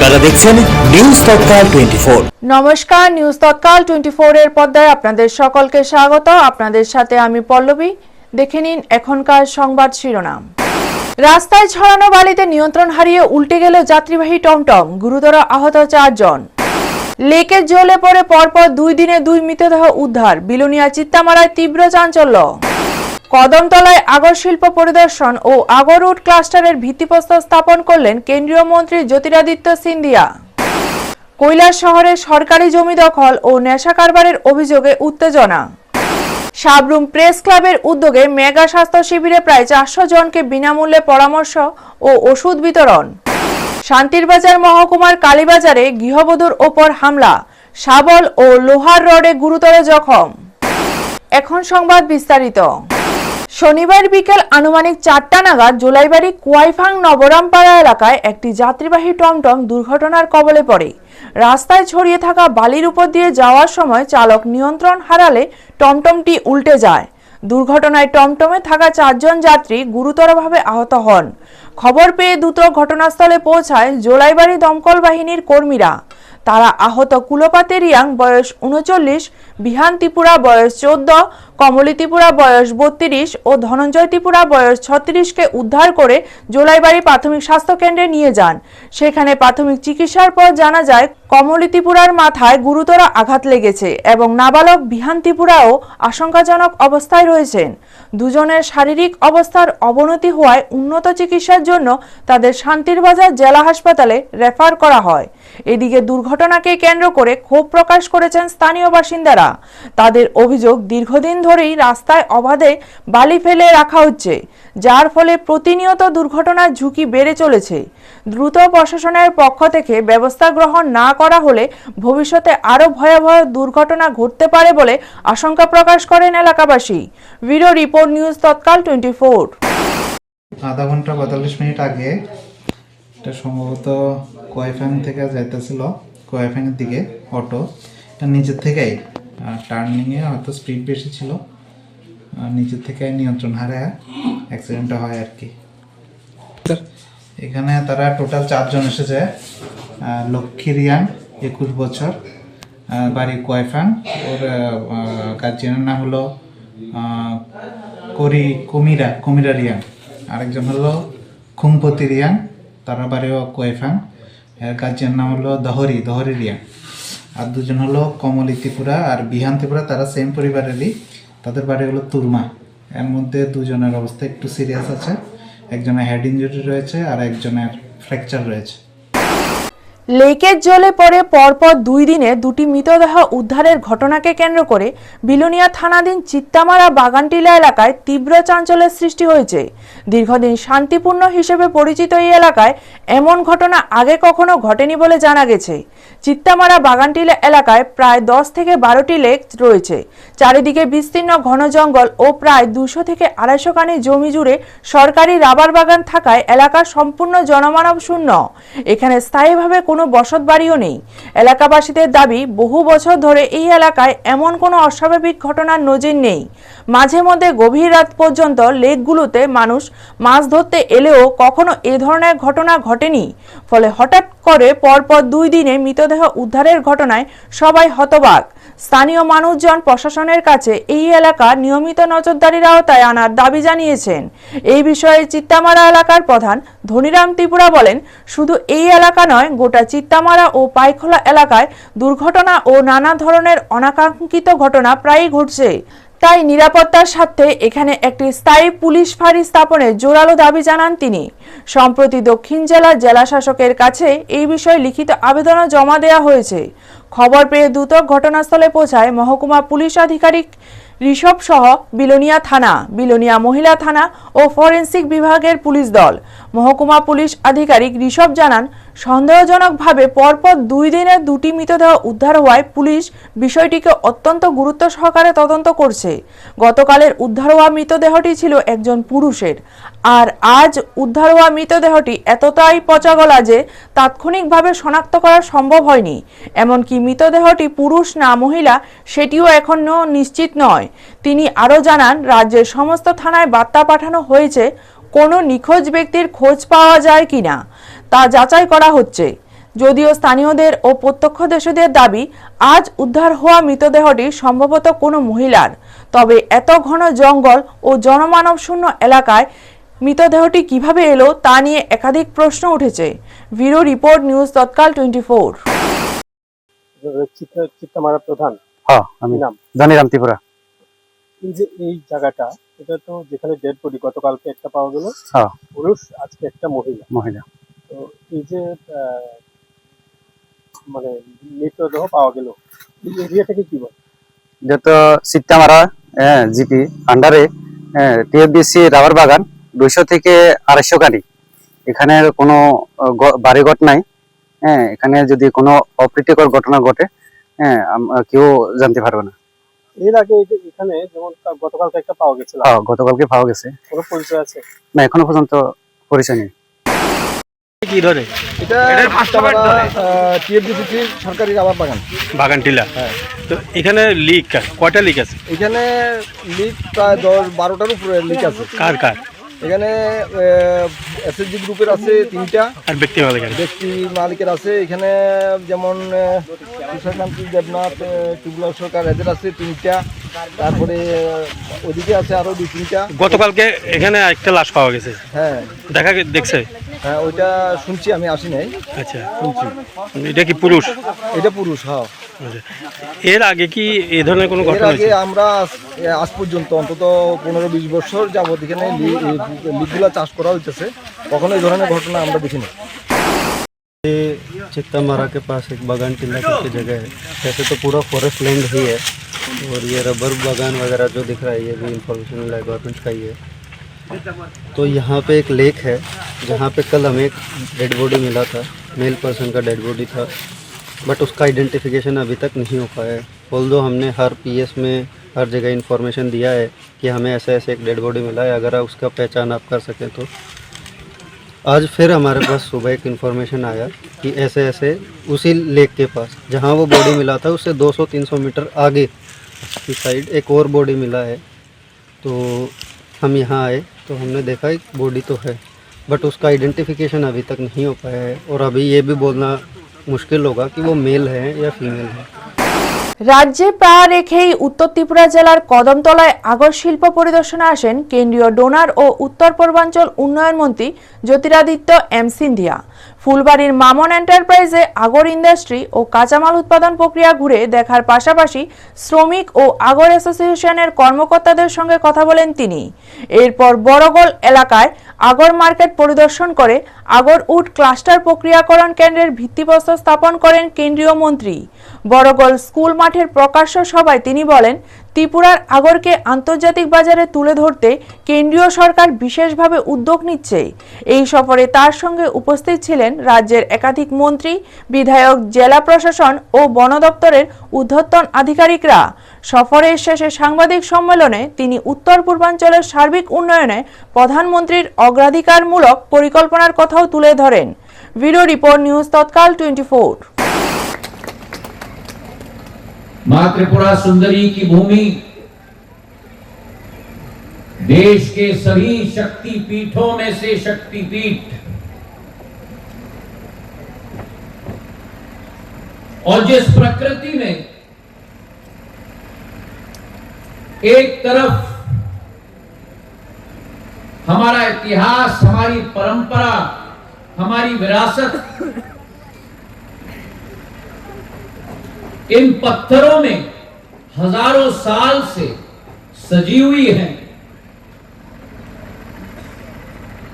আপনারা দেখছেন নিউজ তৎকাল 24। নমস্কার, নিউজ তৎকাল 24 এর পর্দায় আপনাদের সকলকে স্বাগত। আপনাদের সাথে আমি পল্লবী। দেখে নিন এখনকার সংবাদ শিরোনাম। রাস্তায় ছড়ানো বালিতে নিয়ন্ত্রণ হারিয়ে উল্টে গেল যাত্রীবাহী টমটম, গুরুতর আহত 4 জন। লেকে জ্বলে পড়ে পরপর 2 দিনে 2 মৃতদেহ উদ্ধার, বিলোনিয়া চিত্তামারায় তীব্র চাঞ্চল্য। কদমতলায় আগর শিল্প পরিদর্শন ও আগর রুট ক্লাস্টারের ভিত্তিপ্রস্তর স্থাপন করলেন কেন্দ্রীয় মন্ত্রী জ্যোতিরাদিত্য সিন্ধিয়া। কৈলাস শহরে সরকারি জমি দখল ও নেশা কারবারের অভিযোগে উত্তেজনা। সাবরুম প্রেস ক্লাবের উদ্যোগে মেগা স্বাস্থ্য শিবিরে প্রায় 400 জনকে বিনামূল্যে পরামর্শ ও ওষুধ বিতরণ। শান্তিরবাজার মহকুমার কালীবাজারে গৃহবধূর ওপর হামলা, শাবল ও লোহার রডে গুরুতর জখম। এখন সংবাদ বিস্তারিত। শনিবার বিকেল আনুমানিক 4টা নাগাদ জোলাইবাড়ি কুয়াইফাং নবরামপাড়া এলাকায় একটি যাত্রীবাহী টমটম দুর্ঘটনার কবলে পড়ে। রাস্তায় ছড়িয়ে থাকা বালির উপর দিয়ে যাওয়ার সময় চালক নিয়ন্ত্রণ হারালে টমটমটি উল্টে যায়। দুর্ঘটনায় টমটমে থাকা 4 জন যাত্রী গুরুতরভাবে আহত হন। খবর পেয়ে দ্রুত ঘটনাস্থলে পৌঁছায় জোলাইবাড়ি দমকল বাহিনীর কর্মীরা। তারা আহত কুলপাতে রিয়াং বয়স 39, বিহান ত্রিপুরা বয়স 14, কমলি ত্রিপুরা বয়স 32 ও ধনঞ্জয় ত্রিপুরা বয়স 36কে উদ্ধার করে জোলাইবাড়ি প্রাথমিক স্বাস্থ্য কেন্দ্রে নিয়ে যান। সেখানে প্রাথমিক চিকিৎসার পর জানা যায় কমলি ত্রিপুরার মাথায় গুরুতর আঘাত লেগেছে এবং নাবালক বিহান ত্রিপুরাও আশঙ্কাজনক অবস্থায় রয়েছেন। দুজনের শারীরিক অবস্থার অবনতি হওয়ায় উন্নত চিকিৎসার জন্য তাদের শান্তিরবাজার জেলা হাসপাতালে রেফার করা হয়। এদিকে দুর্ঘটনাকে কেন্দ্র করে ক্ষোভ প্রকাশ করেছেন স্থানীয় বাসিন্দারা। তাদের অভিযোগ, দীর্ঘদিন ধরেই রাস্তায় অবাধে বালি ফেলে রাখা হচ্ছে, যার ফলে প্রতিনিয়ত দুর্ঘটনার ঝুঁকি বেড়ে চলেছে। দ্রুত প্রশাসনের পক্ষ থেকে ব্যবস্থা গ্রহণ না করা হলে ভবিষ্যতে আরো ভয়াবহ দুর্ঘটনা ঘটতে পারে বলে আশঙ্কা প্রকাশ করেন এলাকাবাসী। ভিডিও রিপোর্ট, নিউজ তৎকাল 24। আধা ঘন্টা 45 মিনিট আগে এটা সম্ভবত কোয়াইফাং থেকে যাইতেছিল কোয়াইফাংয়ের দিকে অটো, এটা নিচের থেকেই টার্নিংয়ে হয়তো স্পিড বেশি ছিল, নিচের থেকে নিয়ন্ত্রণ হারায় অ্যাক্সিডেন্টটা হয় আর কি। এখানে তারা টোটাল 4 জন এসেছে। লক্ষ্মী রিয়াং 21 বছর, বাড়ি কোয়াইফাং, ওর গার্জিয়ানের নাম হলো কমিরা রিয়াং। আরেকজন হলো খুমপতি রিয়াং, তারা বাড়িও কোয়াইফাং, এর গার্জিয়ান নাম হলো দহরি রিয়াং। আর 2 জন হলো কমলি ত্রিপুরা আর বিহান ত্রিপুরা, তারা সেম পরিবারেরই, তাদের বাড়ি হলো তুরমা। এর মধ্যে 2 জনের অবস্থা একটু সিরিয়াস আছে, একজনের হেড ইনজুরি রয়েছে আর একজনের ফ্র্যাকচার রয়েছে। লেকের জ্বলে পড়ে পরপর 2 দিনে 2টি মৃতদেহ উদ্ধারের ঘটনাকে কেন্দ্র করে বিলোনিয়া থানাধীন চিত্তামারা বাগানটিলা এলাকায় তীব্র চাঞ্চল্যের সৃষ্টি হয়েছে। দীর্ঘদিন শান্তিপূর্ণ হিসেবে পরিচিত এই এলাকায় এমন ঘটনা আগে কখনো ঘটেনি বলে জানা গেছে। চিত্তামারা বাগানটিলা এলাকায় প্রায় 10 থেকে 12টি লেক রয়েছে। চারিদিকে বিস্তীর্ণ ঘন জঙ্গল ও প্রায় 200 থেকে 250 কানি জমি জুড়ে সরকারি রাবার বাগান থাকায় এলাকা সম্পূর্ণ জনমানব শূন্য। এখানে স্থায়ীভাবে কোনো বসত বাড়িও নেই। এলাকাবাসীদের দাবি, বহু বছর ধরে এই এলাকায় এমন কোনো অস্বাভাবিক ঘটনার নজির নেই। মাঝে মধ্যে গভীর রাত পর্যন্ত লেকগুলোতে মানুষ মাছ ধরতে এলেও কখনো এ ধরনের ঘটনা ঘটেনি। ফলে হঠাৎ করে পরপর 2 দিনে মৃতদেহ উদ্ধারের ঘটনায় সবাই হতবাক। স্থানীয় মানুষজন প্রশাসনের কাছে এই এলাকা নিয়মিত নজরদারির আওতায় আনার দাবি জানিয়েছেন। এই বিষয়ে চিত্তামারা এলাকার প্রধান ধনিরাম ত্রিপুরা বলেন, শুধু এই এলাকা নয়, গোটা চিত্তামারা ও পাইখোলা এলাকায় দুর্ঘটনা ও নানা ধরনের অনাকাঙ্ক্ষিত ঘটনা প্রায়ই ঘটছে। তাই নিরাপত্তার স্বার্থে এখানে একটি স্থায়ী পুলিশ ফাঁড়ি স্থাপনের জোরালো দাবি জানান তিনি। সম্প্রতি দক্ষিণ জেলার জেলা শাসকের কাছে এই বিষয়ে লিখিত আবেদনও জমা দেওয়া হয়েছে। খবর পেয়ে দ্রুত ঘটনাস্থলে পৌঁছায় মহকুমা পুলিশ আধিকারিক ঋষভ সহ বিলোনিয়া থানা, বিলোনিয়া মহিলা থানা ও ফরেন্সিক বিভাগের পুলিশ দল। মহকুমা পুলিশ আধিকারিক ঋষভ জানান, সন্দেহজনকভাবে পরপর 2 দিনে 2টি মৃতদেহ উদ্ধার হওয়ায় পুলিশ বিষয়টিকে অত্যন্ত গুরুত্ব সহকারে তদন্ত করছে। গতকালের উদ্ধার হওয়া মৃতদেহটি ছিল একজন পুরুষের, আর আজ উদ্ধার হওয়া মৃতদেহটি এতটাই পচাগলা যে তাৎক্ষণিকভাবে শনাক্ত করা সম্ভব হয়নি। এমনকি মৃতদেহটি পুরুষ না মহিলা সেটিও এখনো নিশ্চিত নয়। তিনি আরও জানান, রাজ্যের সমস্ত থানায় বার্তা পাঠানো হয়েছে, কোনো নিখোঁজ ব্যক্তির খোঁজ পাওয়া যায় কিনা তা যাচাই করা হচ্ছে। যদিও স্থানীয়দের ও প্রত্যক্ষদর্শীদের দাবি আজ উদ্ধার হওয়া মৃতদেহটি সম্ভবত কোনো মহিলার। তবে এত ঘন জঙ্গল ও জনমানব শূন্য এলাকায় মৃতদেহটি কিভাবে এলো তা নিয়ে একাধিক প্রশ্ন উঠেছে। ব্যুরো রিপোর্ট, নিউজ তৎকাল 24। চিত্তামারা প্রধান। হ্যাঁ, আমি নাম জানিরাম ত্রিপুরা। এই যে এই জায়গাটা, এটা তো যেখানে ডেড বডি গতকালকে একটা পাওয়া গেল, হ্যাঁ, পুরুষ, আজকে একটা মহিলা। মহিলা। তো এই যে মানে মৃতদেহ পাওয়া গেল, এই এরিয়াটাকে কি বলে? যেটা চিত্তামারা জিপি আন্ডারে টিএফবিসি রাবার বাগান 200 থেকে 250 কানি। এখানে কোনো বাড়িঘর নাই। এখানে যদি কোনো অপ্রীতিকর ঘটনা ঘটে কেউ জানতে পারবে না। এর আগে এখানে যেমন গতকালকে একটা পাওয়া গেছিল, গতকালকে পাওয়া গেছে। কোনো পরিচয় আছে? না, এখনো পর্যন্ত পরিচয় নেই। কি ধরে এটা টিএফডিসি সরকারি রাবার বাগান, বাগান টিলা। তো এখানে লিক কয়টা লিক আছে? এখানে লিক প্রায় 10-12টার উপরে লিক আছে। কার কার? এখানে এসএসজি গ্রুপের আছে 3টা, আর ব্যক্তি মালিকের? ব্যক্তি মালিকের আছে এখানে যেমন তুষারকান্তি দেবনাথ, টুবুলাল সরকার, এদের আছে 3টা। তারপরে ওদিকে আছে আরো 2-3টা। গতকালকে এখানে একটা লাশ পাওয়া গেছে। হ্যাঁ, দেখছে? হ্যাঁ, ওইটা শুনছি, আমি আসি নাই। আচ্ছা, শুনছি। এটা কি পুরুষ? এটা পুরুষ। হ্যাঁ। আচ্ছা, এর আগে কি এই ধরনের কোনো এর ঘটনা আগে হয়েছে? আমরা আজ পর্যন্ত অন্তত 15-20 বছর যাবত এখানে লিকগুলা চাষ করা হইতেছে, কখনো এই ধরনের ঘটনা আমরা দেখিনি। चित्तामारा के पास एक बागान टीला करके जगह है। वैसे तो पूरा फॉरेस्ट लैंड ही है, और ये रबर बागान वगैरह जो दिख रहा है ये भी इंफॉर्मेशन मिला है, गवर्नमेंट का ही है। तो यहाँ पे एक लेक है जहाँ पे कल हमें एक डेड बॉडी मिला था, मेल पर्सन का डेड बॉडी था, बट उसका आइडेंटिफिकेशन अभी तक नहीं हो पाया है। ऑल्दो हमने हर पीएस में हर जगह इंफॉर्मेशन दिया है कि हमें ऐसे ऐसे एक डेड बॉडी मिला है, अगर आप उसका पहचान आप कर सकें तो। आज फिर हमारे पास सुबह एक इन्फॉर्मेशन आया कि ऐसे ऐसे उसी लेक के पास जहाँ वो बॉडी मिला था उससे 200-300 मीटर आगे की साइड एक और बॉडी मिला है। तो हम यहाँ आए तो हमने देखा एक बॉडी तो है, बट उसका आइडेंटिफिकेशन अभी तक नहीं हो पाया है, और अभी ये भी बोलना मुश्किल होगा कि वो मेल है या फीमेल है। রাজ্যে পা রেখেই উত্তর ত্রিপুরা জেলার কদমতলায় আগর শিল্প পরিদর্শনে আসেন কেন্দ্রীয় ডোনার ও উত্তর পূর্বাঞ্চল উন্নয়ন মন্ত্রী জ্যোতিরাদিত্য এম সিন্ধিয়া। ফুলবাড়ির মামন এন্টারপ্রাইজে আগর ইন্ডাস্ট্রি ও কাঁচামাল উৎপাদন প্রক্রিয়া ঘুরে দেখার পাশাপাশি শ্রমিক ও আগর অ্যাসোসিয়েশনের কর্মকর্তাদের সঙ্গে কথা বলেন তিনি। এরপর বড়গোল এলাকায় আগর মার্কেট পরিদর্শন করে আগর উড ক্লাস্টার প্রক্রিয়াকরণ কেন্দ্রের ভিত্তিপ্রস্তর স্থাপন করেন কেন্দ্রীয় মন্ত্রী। বড়গোল স্কুল মাঠের প্রকাশ্য সভায় তিনি বলেন, ত্রিপুরার আগরকে আন্তর্জাতিক বাজারে তুলে ধরতে কেন্দ্রীয় সরকার বিশেষভাবে উদ্যোগ নিচ্ছে। এই সফরে তার সঙ্গে উপস্থিত ছিলেন রাজ্যের একাধিক মন্ত্রী, বিধায়ক, জেলা প্রশাসন ও বন দপ্তরের ঊর্ধ্বতন আধিকারিকরা। সফরের শেষে সাংবাদিক সম্মেলনে তিনি উত্তর পূর্বাঞ্চলের সার্বিক উন্নয়নে প্রধানমন্ত্রীর অগ্রাধিকারমূলক পরিকল্পনার কথাও তুলে ধরেন। ব্যুরো রিপোর্ট, নিউজ তৎকাল 24। मां त्रिपुरा सुंदरी की भूमि देश के सभी शक्ति पीठों में से शक्ति पीठ, और जिस प्रकृति में एक तरफ हमारा इतिहास, हमारी परंपरा, हमारी विरासत इन पत्थरों में हजारों साल से सजी हुई है,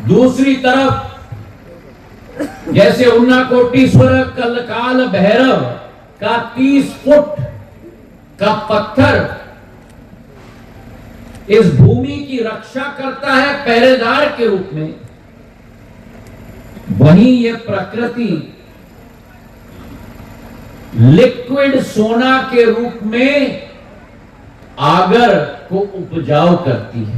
दूसरी तरफ जैसे उन्नाकोटीश्वर कलकाल भैरव का 30 फुट का पत्थर इस भूमि की रक्षा करता है पहरेदार के रूप में, वहीं ये प्रकृति लिक्विड सोना के रूप में आगर को उपजाऊ करती है।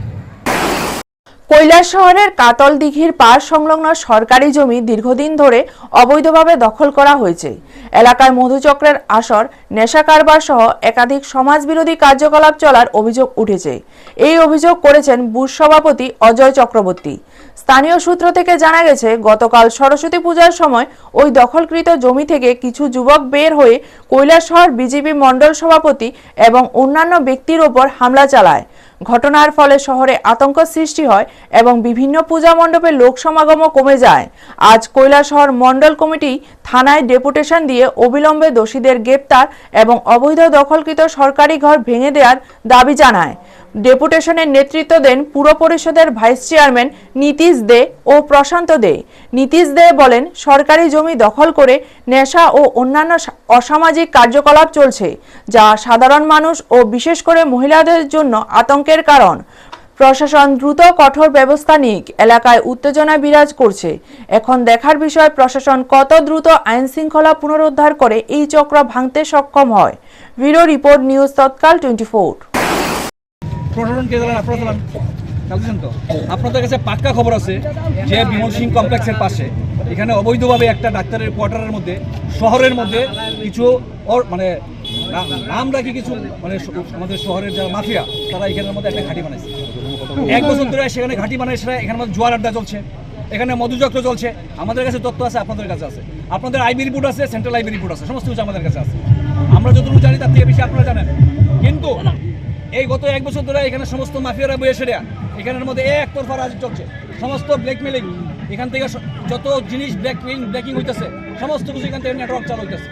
কৈলাস শহরের কাতল দিঘির পার সংলগ্ন সরকারি জমি দীর্ঘদিন ধরে অবৈধভাবে দখল করা হয়েছে। এলাকায় মধুচক্রের আসর, নেশা কারবার সহ একাধিক সমাজবিরোধী কার্যকলাপ চলার অভিযোগ উঠেছে। এই অভিযোগ করেছেন বুথ সভাপতি অজয় চক্রবর্তী। স্থানীয় সূত্র থেকে জানা গেছে, গতকাল সরস্বতী পূজার সময় ওই দখলকৃত জমি থেকে কিছু যুবক বের হয়ে কৈলাসহর বিজেপি মণ্ডল সভাপতি এবং অন্যান্য ব্যক্তির ওপর হামলা চালায়। ঘটনার ফলে শহরে আতঙ্ক সৃষ্টি হয় এবং বিভিন্ন পূজা মণ্ডপে লোক সমাগমও কমে যায়। আজ কৈলাসহর মণ্ডল কমিটি থানায় ডেপুটেশন দিয়ে অবিলম্বে দোষীদের গ্রেপ্তার এবং অবৈধ দখলকৃত সরকারি ঘর ভেঙে দেওয়ার দাবি জানায়। ডেপুটেশনের নেতৃত্ব দেন পুর পরিষদের ভাইস চেয়ারম্যান নীতিশ দে ও প্রশান্ত দে। নীতিশ দে বলেন, সরকারি জমি দখল করে নেশা ও অন্যান্য অসামাজিক কার্যকলাপ চলছে, যা সাধারণ মানুষ ও বিশেষ করে মহিলাদের জন্য আতঙ্কের কারণ। প্রশাসন দ্রুত কঠোর ব্যবস্থা নিক। এলাকায় উত্তেজনা বিরাজ করছে। এখন দেখার বিষয় প্রশাসন কত দ্রুত আইন শৃঙ্খলা পুনরুদ্ধার করে এই চক্র ভাঙতে সক্ষম হয়। ব্যুরো রিপোর্ট, নিউজ তৎকাল 24। প্রশাসনকে জানান, আপনারা জানান, জানছেন তো আপনাদের কাছে পাক্কা খবর আছে যে বিমল সিং কমপ্লেক্সের পাশে এখানে অবৈধভাবে একটা ডাক্তারের কোয়ার্টারের মধ্যে শহরের মধ্যে কিছু মানে নাম রাখি কিছু মানে আমাদের শহরের যারা মাফিয়া তারা এখানের মধ্যে একটা ঘাঁটি বানাইছে। 1 বছর ধরে সেখানে ঘাঁটি বানায়, সেটা এখানের মধ্যে জোয়ার আড্ডা চলছে, এখানে মধুচক্র চলছে। আমাদের কাছে তথ্য আছে, আপনাদের কাছে আছে, আপনাদের আইবি রিপোর্ট আছে, সেন্ট্রাল আইবি রিপোর্ট আছে, সমস্ত কিছু আমাদের কাছে আছে। আমরা যতটুকু জানি তার থেকে বেশি আপনারা জানেন। কিন্তু এই গত 1 বছর ধরে এখানে সমস্ত মাফিয়ারা বসে এখানের মধ্যে একতরফা রাজ চলছে, সমস্ত ব্ল্যাকমেলিং, এখান থেকে যত জিনিস ব্ল্যাকিং হইতেছে সমস্ত কিছু এখান থেকে নেটওয়ার্ক চালু হইতেছে।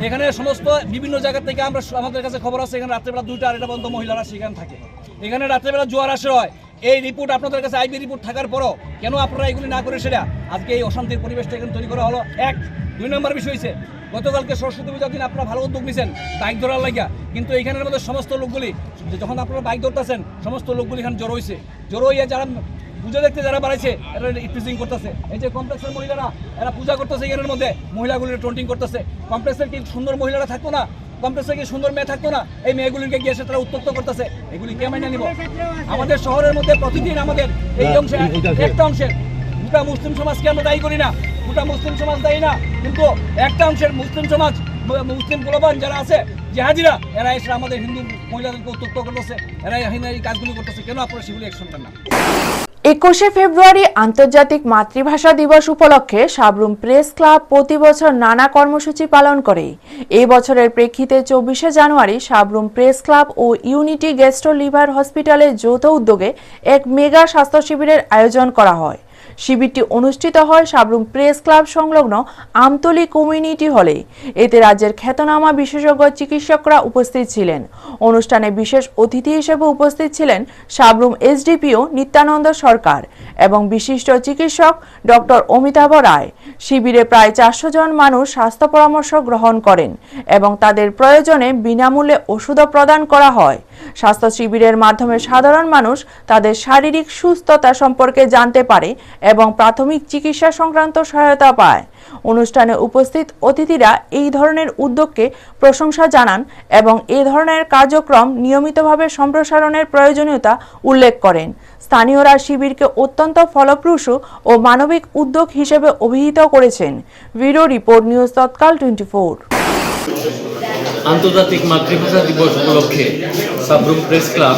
এখানে সমস্ত বিভিন্ন জায়গা থেকে আমাদের কাছে খবর আছে এখানে রাত্রেবেলা 2টা 2:30 পর্যন্ত মহিলারা সেখানে থাকে। এখানে রাত্রেবেলা জোয়ার আসে হয়। এই রিপোর্ট আপনাদের কাছে আইবি রিপোর্ট থাকার পরও কেন আপনারা এগুলি না করে সেটা আজকে এই অশান্তির পরিবেশটা এখানে তৈরি করা হলো। 2 নম্বর বিষয় হচ্ছে গতকালকে সরস্বতী পূজার দিন আপনারা ভালো উদ্যোগ নিয়েছেন বাইক ধরার লাগিয়া, কিন্তু এইখানের মধ্যে সমস্ত লোকগুলি যখন আপনারা বাইক ধরতেছেন সমস্ত লোকগুলি এখানে জড়ো হইয়া যারা পূজা দেখতে যারা বাড়াইছে এরা ইফটিজিং করতেছে। এই যে কমপ্লেক্সের মহিলারা এরা পূজা করতেছে, এখানের মধ্যে মহিলাগুলির টন্টিং করতেছে। কমপ্লেক্সের কি সুন্দর মহিলারা থাকতো না? কমপ্লেক্সে কি সুন্দর মেয়ে থাকতো না? এই মেয়েগুলিকে গিয়ে সে তারা উত্তপ্ত করতেছে। এগুলি কে মাইনে নিব? আমাদের শহরের মধ্যে প্রতিদিন আমাদের এই অংশে একটা অংশের গোটা মুসলিম সমাজকে আমরা দায়ী করি না, গোটা মুসলিম সমাজ দায়ী না, কিন্তু একটা অংশের মুসলিম সমাজ মুসলিম গোলবান যারা আছে জাহাজিরা এরা এসে আমাদের হিন্দু মহিলাদেরকে উত্তপ্ত করতেছে, এরা এই কাজগুলি করতেছে। কেন আপনারা সেগুলি অ্যাকশন নেন না? 21শে ফেব্রুয়ারি আন্তর্জাতিক মাতৃভাষা দিবস উপলক্ষে সাবরুম প্রেস ক্লাব প্রতি বছর নানা কর্মসূচি পালন করে। এই বছরের প্রেক্ষিতে 24শে জানুয়ারি সাবরুম প্রেস ক্লাব ও ইউনিটি গ্যাস্ট্রো লিভার হসপিটালের যৌথ উদ্যোগে এক মেগা স্বাস্থ্য শিবিরের আয়োজন করা হয়। শিবিরটি অনুষ্ঠিত হয় সাবরুম প্রেস ক্লাব সংলগ্ন আমতলী কমিউনিটি হলে। এতে রাজ্যের খ্যাতনামা বিশেষজ্ঞ চিকিৎসকরা উপস্থিত ছিলেন। অনুষ্ঠানে বিশেষ অতিথি হিসেবে উপস্থিত ছিলেন সাবরুম এসডিপিও নিত্যানন্দ সরকার এবং বিশিষ্ট চিকিৎসক ডক্টর অমিতাভ রায়। শিবিরে প্রায় 400 জন মানুষ স্বাস্থ্য পরামর্শ গ্রহণ করেন এবং তাদের প্রয়োজনে বিনামূল্যে ওষুধও প্রদান করা হয়। স্বাস্থ্য শিবিরের মাধ্যমে সাধারণ মানুষ তাদের শারীরিক সুস্থতা সম্পর্কে জানতে পারে এবং প্রাথমিক চিকিৎসা সংক্রান্ত সহায়তা পায়। অনুষ্ঠানে উপস্থিত অতিথিরা এই ধরনের উদ্যোগকে প্রশংসা জানান এবং এই ধরনের কার্যক্রম নিয়মিতভাবে সম্প্রসারণের প্রয়োজনীয়তা উল্লেখ করেন। স্থানীয়রা শিবিরকে অত্যন্ত ফলপ্রসূ ও মানবিক উদ্যোগ হিসেবে অভিহিত করেছেন। ব্যুরো রিপোর্ট, নিউজ তৎকাল 24। আন্তর্জাতিক মাতৃভাষা দিবস উপলক্ষে সাবরুম প্রেস ক্লাব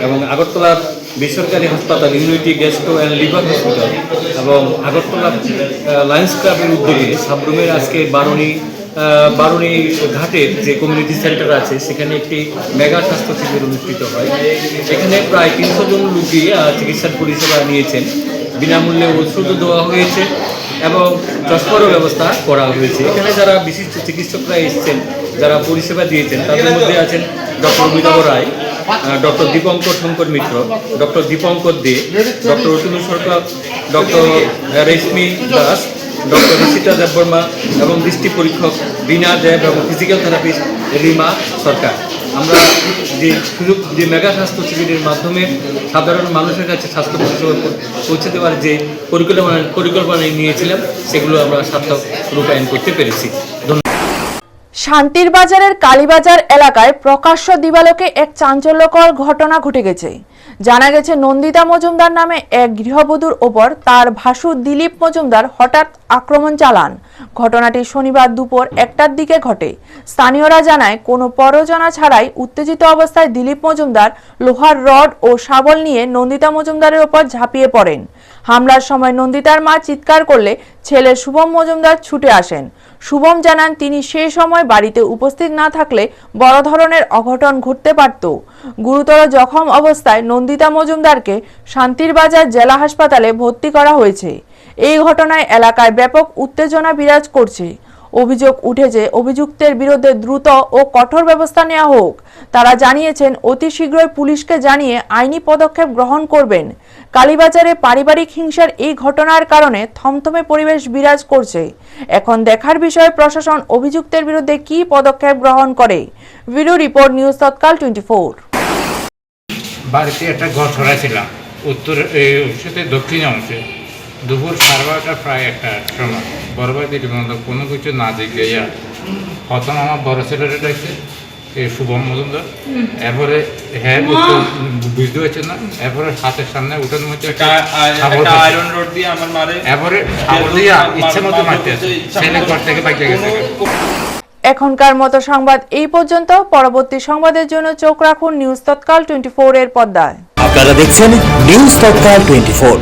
এবং আগরতলার বেসরকারি হাসপাতাল unity gastro and liver hospital এবং আগরতলা লায়ন্স ক্লাবের উদ্যোগে সাবরুমের আজকে বারুণী ঘাটের যে কমিউনিটি সেন্টার আছে সেখানে একটি মেগা স্বাস্থ্য শিবির অনুষ্ঠিত হয়। এখানে প্রায় 300 জন রোগী চিকিৎসার পরিষেবা নিয়েছেন। বিনামূল্যে ওষুধও দেওয়া হয়েছে এবং চশমারও ব্যবস্থা করা হয়েছে। এখানে যারা বিশিষ্ট চিকিৎসকরা এসেছেন, যারা পরিষেবা দিয়েছেন, তাদের মধ্যে আছেন ডক্টর অমিতাভ রায়, ডক্টর দীপঙ্কর শঙ্কর মিত্র, ডক্টর দীপঙ্কর দে, ডক্টর অতুল সরকার, ডক্টর রেশমি দাস, ডক্টর ঋষিতা দেববর্মা এবং দৃষ্টি পরীক্ষক বীণা দেব এবং ফিজিক্যাল থেরাপিস্ট রিমা সরকার। আমরা যে মেগা স্বাস্থ্য শিবিরের মাধ্যমে সাধারণ মানুষের কাছে স্বাস্থ্য পরিষেবা পৌঁছে দেওয়ার যে পরিকল্পনা নিয়েছিলাম সেগুলো আমরা সার্থক রূপায়ণ করতে পেরেছি। শান্তির বাজারের কালীবাজার এলাকায় প্রকাশ্য দিবালোকে এক চাঞ্চল্যকর ঘটনা ঘটে গেছে। জানা গেছে নন্দিতা মজুমদার নামে এক গৃহবধূর ওপর তার ভাসুর দিলীপ মজুমদার হঠাৎ আক্রমণ চালান। ঘটনাটি শনিবার দুপুর 1টার দিকে ঘটে। স্থানীয়রা জানায় কোনো প্ররোচনা ছাড়াই উত্তেজিত অবস্থায় দিলীপ মজুমদার লোহার রড ও শাবল নিয়ে নন্দিতা মজুমদারের ওপর ঝাঁপিয়ে পড়েন। হামলার সময় নন্দিতার মা চিৎকার করলে ছেলে শুভম মজুমদার ছুটে আসেন। শুভম জানান তিনি সেই সময় বাড়িতে উপস্থিত না থাকলে বড় ধরনের অঘটন ঘটতে পারত। গুরুতর জখম অবস্থায় নন্দিতা মজুমদারকে শান্তিরবাজার জেলা হাসপাতালে ভর্তি করা হয়েছে। এই ঘটনায় এলাকায় ব্যাপক উত্তেজনা বিরাজ করছে। অভিযোগ উঠেছে অভিযুক্তের বিরুদ্ধে দ্রুত ও কঠোর ব্যবস্থা নেওয়া হোক। তারা জানিয়েছেন অতি শীঘ্রই পুলিশকে জানিয়ে আইনি পদক্ষেপ গ্রহণ করবেন। কালীবাজারে পারিবারিক হিংসার এই ঘটনার কারণে থমথমে পরিবেশ বিরাজ করছে। এখন দেখার বিষয় প্রশাসন অভিযুক্তের বিরুদ্ধে কি পদক্ষেপ গ্রহণ করে। ভিডিও রিপোর্ট নিউজ তৎকাল 24। বাড়িতে একটা ঘর ছড়াইছিলাম উত্তর দক্ষিণ অংশে। দুপুর 12:30 প্রায় একটা সময় বড়বাড়ির মধ্যে কোনো কিছু না জিজ্ঞাইয়া প্রথম আমার বড় ছেলেটা ডাকছে এই শুভম মজুমদার। এরপরে হ্যাঁ বুঝতে পারছে না, এরপরে হাতের সামনে উঠানোর মধ্যে এরপরে ইচ্ছা মতো মারতে আছে, ছেলে ঘর থেকে বাইকে গেছে। এখনকার মতো সংবাদ এই পর্যন্ত। পরবর্তী সংবাদের জন্য চোখ রাখুন নিউজ তৎকাল 24 এর পর্দায়। আপনারা দেখছেন নিউজ তৎকাল 24।